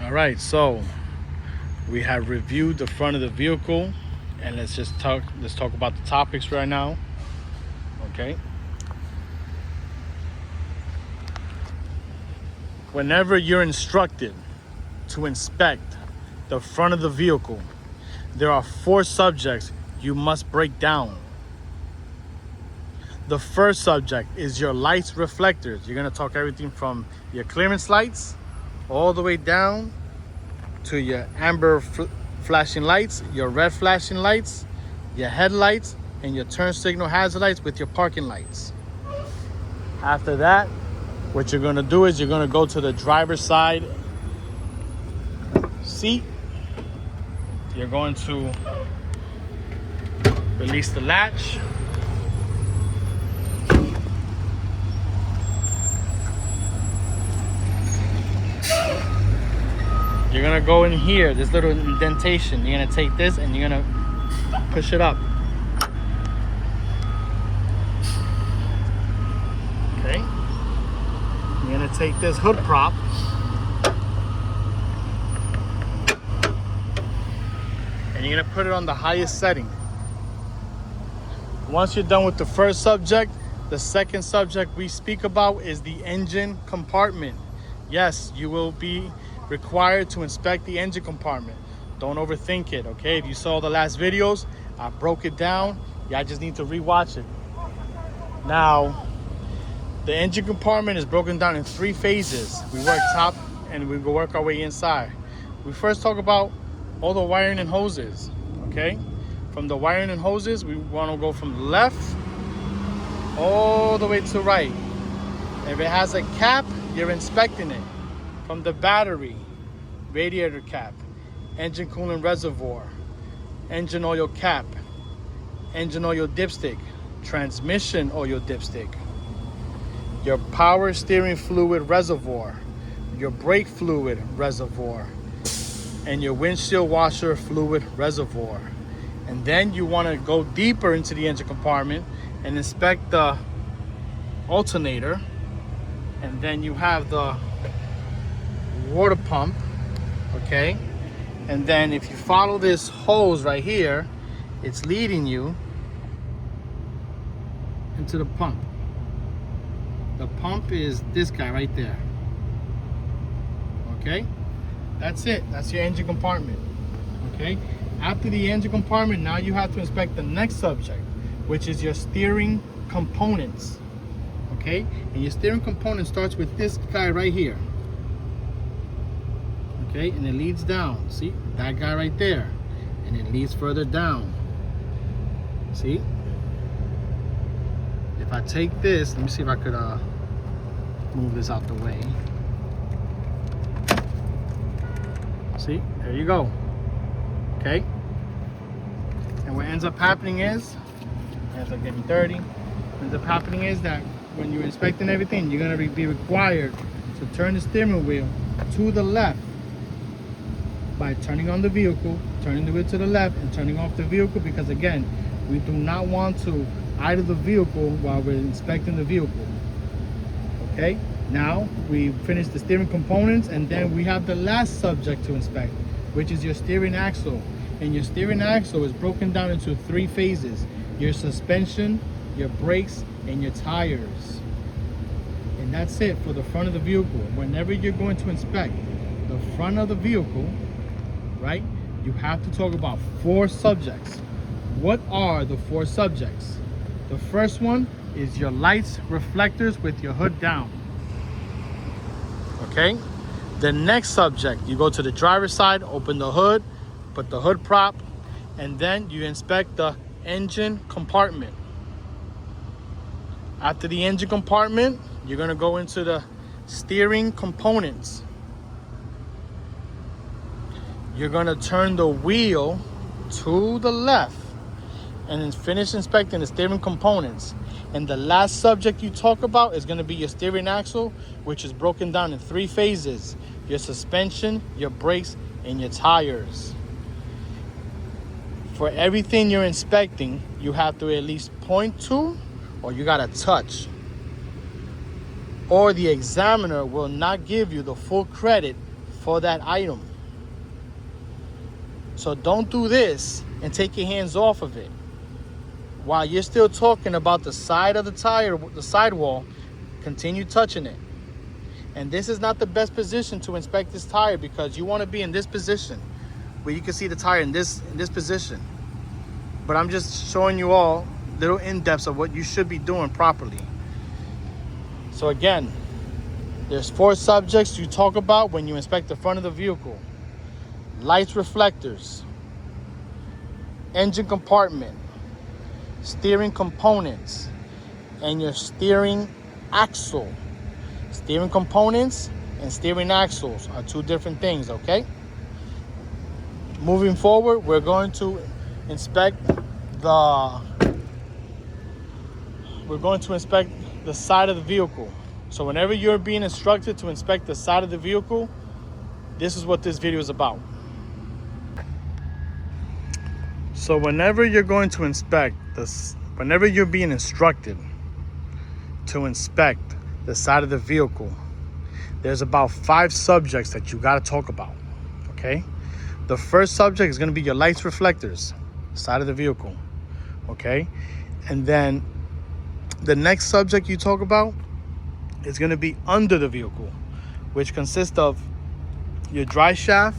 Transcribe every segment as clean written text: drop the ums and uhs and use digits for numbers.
All right, so we have reviewed the front of the vehicle, and let's talk about the topics right now. Okay. Whenever you're instructed to inspect the front of the vehicle, there are 4 subjects you must break down. The first subject is your lights reflectors. You're gonna talk everything from your clearance lights all the way down to your amber flashing lights, your red flashing lights, your headlights, and your turn signal hazard lights with your parking lights. After that, what you're gonna do is you're gonna go to the driver's side seat. You're going to release the latch. You're gonna go in here, this little indentation. You're gonna take this and you're gonna push it up. Okay. You're gonna take this hood prop and you're gonna put it on the highest setting. Once you're done with the first subject, the second subject we speak about is the engine compartment. Yes, you will be required to inspect the engine compartment. Don't overthink it, okay? If you saw the last videos, I broke it down. Y'all just need to rewatch it. Now, the engine compartment is broken down in 3 phases. We work top and we go work our way inside. We first talk about all the wiring and hoses, okay? From the wiring and hoses, we want to go from left all the way to right. If it has a cap, you're inspecting it. From the battery, radiator cap, engine coolant reservoir, engine oil cap, engine oil dipstick, transmission oil dipstick, your power steering fluid reservoir, your brake fluid reservoir, and your windshield washer fluid reservoir. And then you want to go deeper into the engine compartment and inspect the alternator. And then you have the water pump, okay? And then if you follow this hose right here, it's leading you into the pump. The pump is this guy right there, okay? That's it. That's your engine compartment, okay? After the engine compartment, now you have to inspect the next subject, which is your steering components, okay? And your steering component starts with this guy right here, okay? And it leads down. See, that guy right there, and it leads further down. See, if I take this, let me see if I could move this out the way. See, there you go. Okay, and what ends up happening is, as I'm getting dirty, what ends up happening is that when you're inspecting everything, you're gonna be required to turn the steering wheel to the left by turning on the vehicle, turning the wheel to the left, and turning off the vehicle, because again, we do not want to idle the vehicle while we're inspecting the vehicle. Okay, now we finished the steering components, and then we have the last subject to inspect, which is your steering axle. And your steering axle is broken down into 3 phases: your suspension, your brakes, and your tires. And that's it for the front of the vehicle. Whenever you're going to inspect the front of the vehicle, right, you have to talk about 4 subjects. What are the 4 subjects? The first one is your lights reflectors with your hood down, okay? The next subject, you go to the driver's side, open the hood, put the hood prop, and then you inspect the engine compartment. After the engine compartment, you're gonna go into the steering components. You're gonna turn the wheel to the left and then finish inspecting the steering components. And the last subject you talk about is gonna be your steering axle, which is broken down in 3 phases: your suspension, your brakes, and your tires. For everything you're inspecting, you have to at least point to, or you gotta touch, or the examiner will not give you the full credit for that item. So don't do this and take your hands off of it. While you're still talking about the side of the tire, the sidewall, continue touching it. And this is not the best position to inspect this tire, because you want to be in this position where you can see the tire in this position. But I'm just showing you all little in-depths of what you should be doing properly. So again, there's 4 subjects you talk about when you inspect the front of the vehicle: lights, reflectors, engine compartment, steering components, and your steering axle. Steering components and steering axles are 2 different things, okay? Moving forward, we're going to inspect the side of the vehicle. So whenever you're being instructed to inspect the side of the vehicle, this is what this video is about. So whenever you're going to inspect this, whenever you're being instructed to inspect the side of the vehicle, there's about 5 subjects that you got to talk about, okay? The first subject is going to be your lights, reflectors, side of the vehicle, okay? And then the next subject you talk about is going to be under the vehicle, which consists of your dry shaft,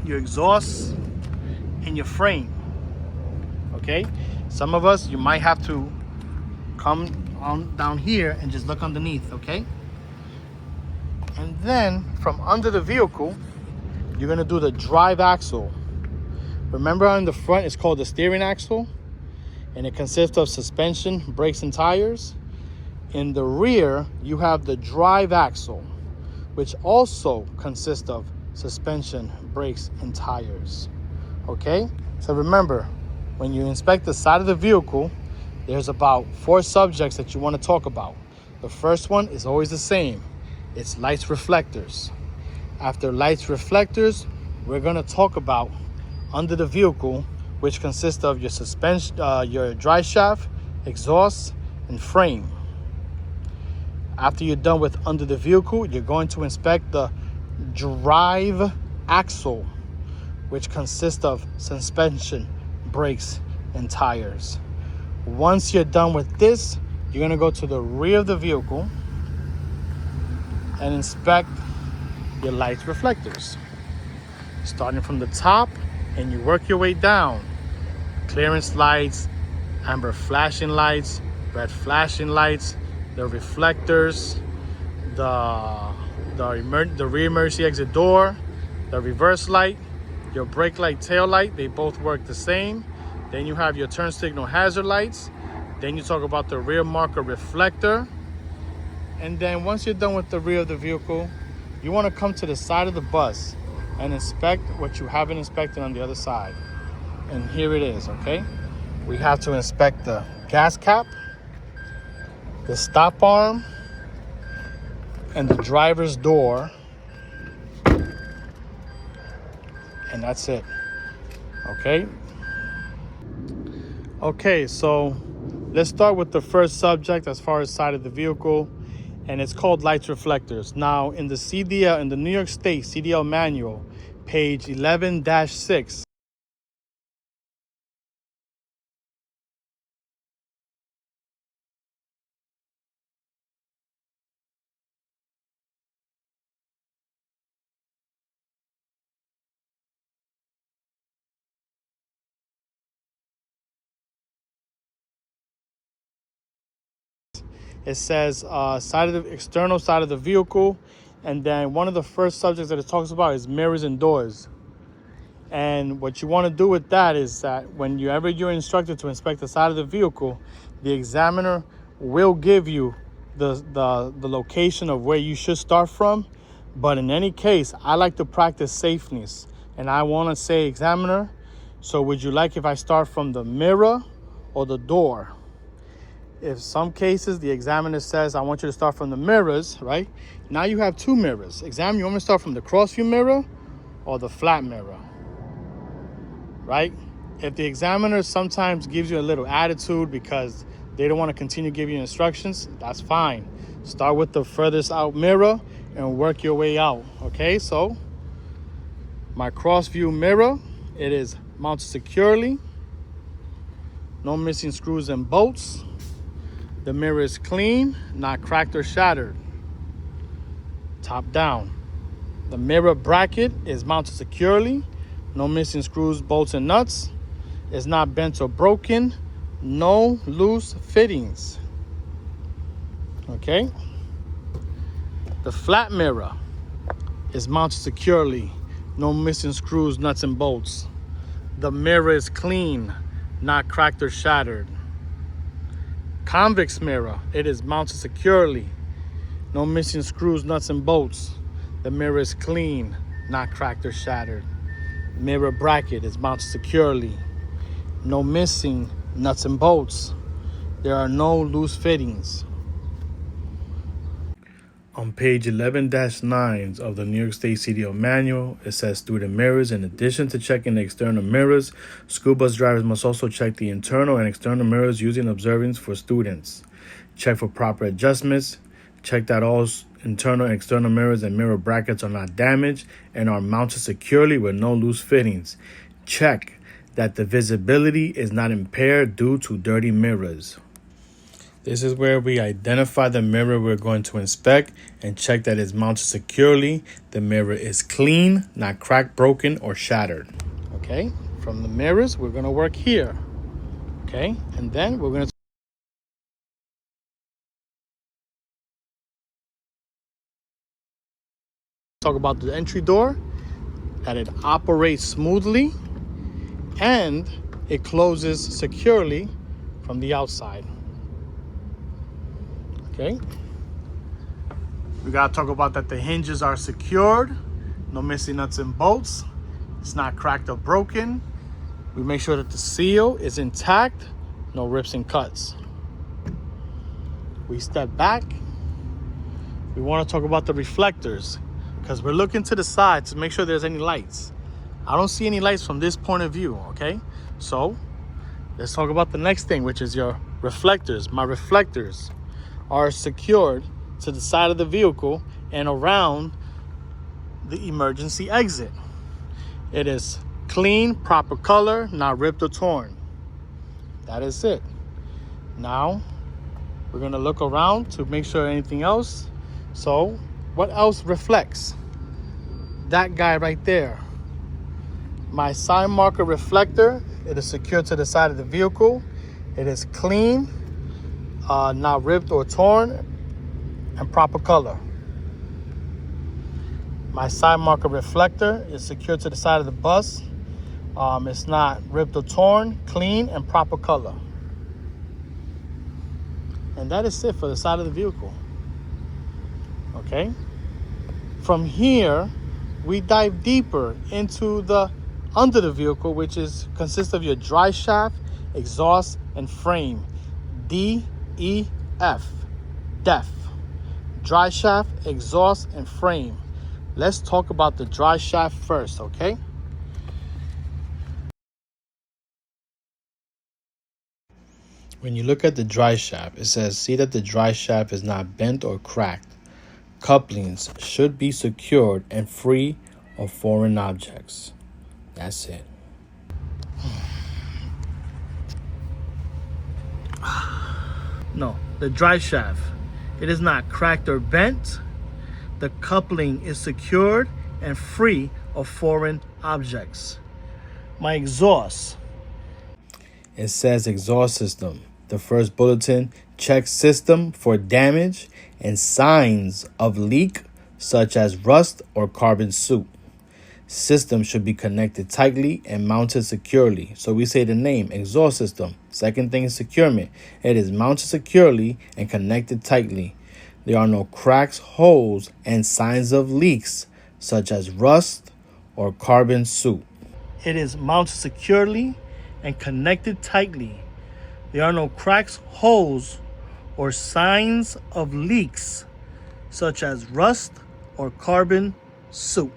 your exhaust, and your frame, okay? Some of us, you might have to come on down here and just look underneath, okay? And then from under the vehicle, you're gonna do the drive axle. Remember, on the front it's called the steering axle, and it consists of suspension, brakes, and tires. In the rear, you have the drive axle, which also consists of suspension, brakes, and tires. Okay, so remember, when you inspect the side of the vehicle, there's about 4 subjects that you want to talk about. The first one is always the same. It's lights, reflectors. After lights, reflectors, we're going to talk about under the vehicle, which consists of your suspension, your dry shaft, exhaust, and frame. After you're done with under the vehicle, you're going to inspect the drive axle, which consists of suspension, brakes, and tires. Once you're done with this, you're going to go to the rear of the vehicle and inspect your lights, reflectors. Starting from the top, and you work your way down. Clearance lights, amber flashing lights, red flashing lights, the reflectors, the rear emergency exit door, the reverse light, your brake light, tail light, they both work the same. Then you have your turn signal hazard lights. Then you talk about the rear marker reflector. And then once you're done with the rear of the vehicle, you want to come to the side of the bus and inspect what you haven't inspected on the other side. And here it is, okay? We have to inspect the gas cap, the stop arm, and the driver's door. And that's it, okay? Okay, so let's start with the first subject as far as side of the vehicle, and it's called lights, reflectors. Now, in the CDL, in the New York State CDL manual, page 11-6, it says side of the external side of the vehicle, and then one of the first subjects that it talks about is mirrors and doors. And what you want to do with that is that whenever you're instructed to inspect the side of the vehicle, the examiner will give you the location of where you should start from. But in any case, I like to practice safeness, and I want to say, examiner, so would you like if I start from the mirror or the door? If some cases the examiner says, I want you to start from the mirrors, right? Now you have 2 mirrors. Examiner, you want me to start from the cross view mirror or the flat mirror, right? If the examiner sometimes gives you a little attitude because they don't want to continue giving you instructions, that's fine. Start with the furthest out mirror and work your way out. Okay, so my cross view mirror, it is mounted securely, no missing screws and bolts. The mirror is clean, not cracked or shattered. Top down. The mirror bracket is mounted securely, no missing screws, bolts, and nuts. It's not bent or broken, no loose fittings. Okay. The flat mirror is mounted securely, no missing screws, nuts, and bolts. The mirror is clean, not cracked or shattered. Convex mirror, it is mounted securely, no missing screws, nuts, and bolts. The mirror is clean, not cracked or shattered. Mirror bracket is mounted securely, no missing nuts and bolts. There are no loose fittings. On page 11-9 of the New York State CDL manual, it says through the mirrors, in addition to checking the external mirrors, school bus drivers must also check the internal and external mirrors using observance for students. Check for proper adjustments. Check that all internal and external mirrors and mirror brackets are not damaged and are mounted securely with no loose fittings. Check that the visibility is not impaired due to dirty mirrors. This is where we identify the mirror we're going to inspect and check that it's mounted securely. The mirror is clean, not cracked, broken, or shattered. Okay, from the mirrors, we're going to work here. Okay, and then we're going to talk about the entry door, that it operates smoothly and it closes securely from the outside. Okay, we gotta talk about that the hinges are secured, no missing nuts and bolts, it's not cracked or broken. We make sure that the seal is intact, no rips and cuts. We step back. We want to talk about the reflectors because we're looking to the side to make sure there's any lights. I don't see any lights from this point of view, okay? So let's talk about the next thing, which is your reflectors. My reflectors are secured to the side of the vehicle and around the emergency exit. It is clean, proper color, not ripped or torn. That is it. Now we're gonna look around to make sure anything else. So what else reflects? That guy right there. My side marker reflector, it is secured to the side of the vehicle. It is clean, not ripped or torn, and proper color. My side marker reflector is secured to the side of the bus. It's not ripped or torn, clean, and proper color. And that is it for the side of the vehicle. Okay? From here, we dive deeper into the under the vehicle, which consists of your dry shaft, exhaust, and frame. DEF. DEF. Dry shaft, exhaust, and frame. Let's talk about the dry shaft first, okay? When you look at the dry shaft, it says, see that the dry shaft is not bent or cracked. Couplings should be secured and free of foreign objects. That's it. No, the dry shaft, it is not cracked or bent. The coupling is secured and free of foreign objects. My exhaust, it says exhaust system. The first bulletin checks system for damage and signs of leak such as rust or carbon soot. System should be connected tightly and mounted securely. So we say the name, exhaust system. Second thing is securement. It is mounted securely and connected tightly. There are no cracks, holes, and signs of leaks such as rust or carbon soot. It is mounted securely and connected tightly. There are no cracks, holes, or signs of leaks such as rust or carbon soot.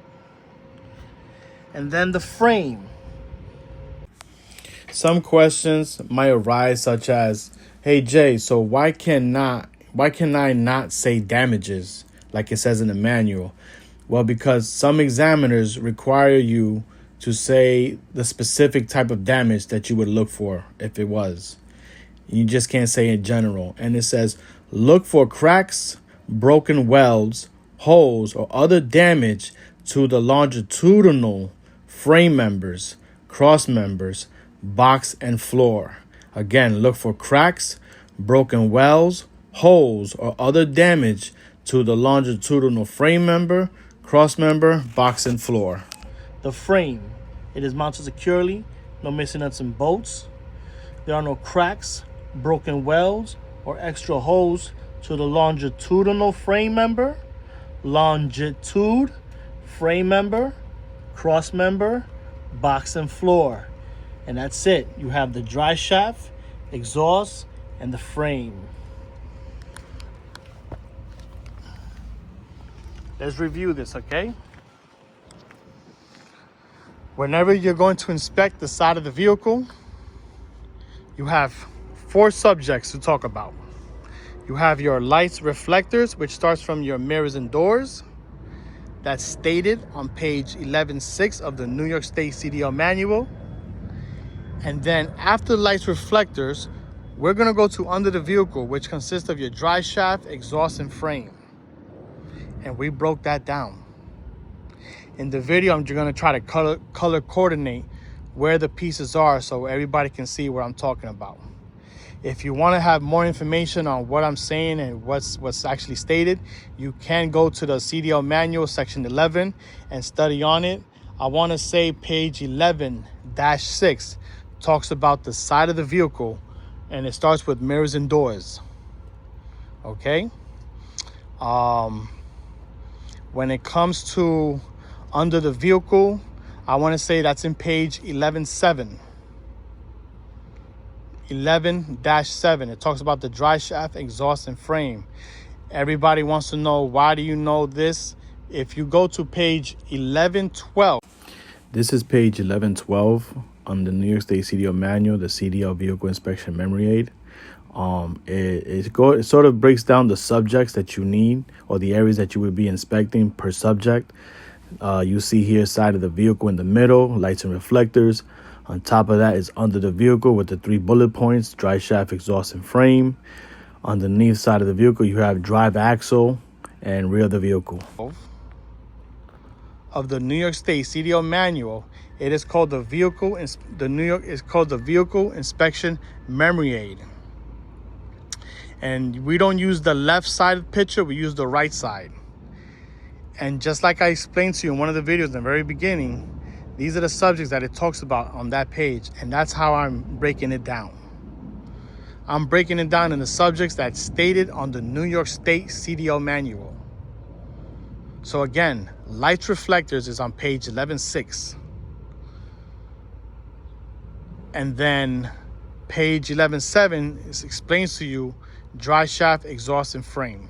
And then the frame. Some questions might arise such as, hey Jay, so why can I not say damages? like it says in the manual? Well, because some examiners require you to say the specific type of damage that you would look for if it was. You just can't say in general. And it says, look for cracks, broken welds, holes, or other damage to the longitudinal frame members, cross members, box, and floor. Again, look for cracks, broken welds, holes, or other damage to the longitudinal frame member, cross member, box, and floor. The frame. It is mounted securely, no missing nuts and bolts. There are no cracks, broken welds, or extra holes to the longitudinal frame member, frame member, cross member, box, and floor. And that's it. You have the dry shaft, exhaust, and the frame. Let's review this, okay? Whenever you're going to inspect the side of the vehicle, you have 4 subjects to talk about. You have your lights, reflectors, which starts from your mirrors and doors. That's stated on page 11.6 of the New York State CDL manual. And then after lights, reflectors, we're going to go to under the vehicle, which consists of your dry shaft, exhaust, and frame. And we broke that down. In the video, I'm going to try to color coordinate where the pieces are so everybody can see what I'm talking about. If you want to have more information on what I'm saying and what's actually stated, you can go to the CDL manual, section 11, and study on it. I want to say page 11-6 talks about the side of the vehicle, and it starts with mirrors and doors. Okay? When it comes to under the vehicle, I want to say that's in page 11.7. 11-7. It talks about the dry shaft, exhaust, and frame. Everybody wants to know, why do you know this? If you go to page 11.12. This is page 11.12 on the New York State CDL manual, the CDL vehicle inspection memory aid. It sort of breaks down the subjects that you need, or the areas that you would be inspecting per subject. You see here side of the vehicle in the middle, lights and reflectors. On top of that is under the vehicle with the 3 bullet points, dry shaft, exhaust, and frame. Underneath side of the vehicle, you have drive axle and rear of the vehicle. Of the New York State CDL manual, it is called the vehicle inspection memory aid. And we don't use the left side picture, we use the right side. And just like I explained to you in one of the videos in the very beginning, these are the subjects that it talks about on that page, and that's how I'm breaking it down. I'm breaking it down in the subjects that's stated on the New York State CDL manual. So again, lights, reflectors is on page 11.6. And then page 11.7 explains to you dry shaft, exhaust, and frame.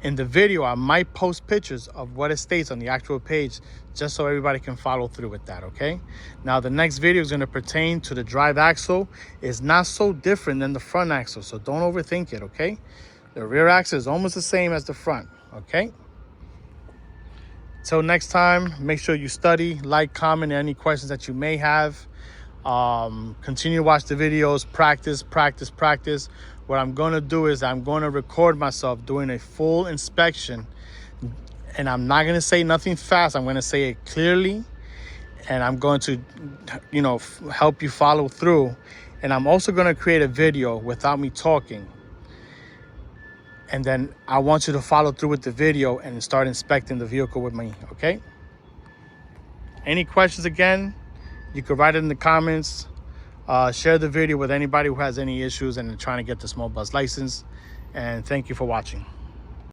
In the video, I might post pictures of what it states on the actual page, just so everybody can follow through with that, okay? Now, the next video is going to pertain to the drive axle. It's not so different than the front axle, so don't overthink it, okay? The rear axle is almost the same as the front, okay? Till next time, make sure you study, like, comment, any questions that you may have. Continue to watch the videos, practice. What I'm going to do is I'm going to record myself doing a full inspection, and I'm not going to say nothing fast. I'm going to say it clearly, and I'm going to, help you follow through. And I'm also going to create a video without me talking. And then I want you to follow through with the video and start inspecting the vehicle with me, okay? Any questions again, you can write it in the comments. Share the video with anybody who has any issues and trying to get the small bus license. And thank you for watching.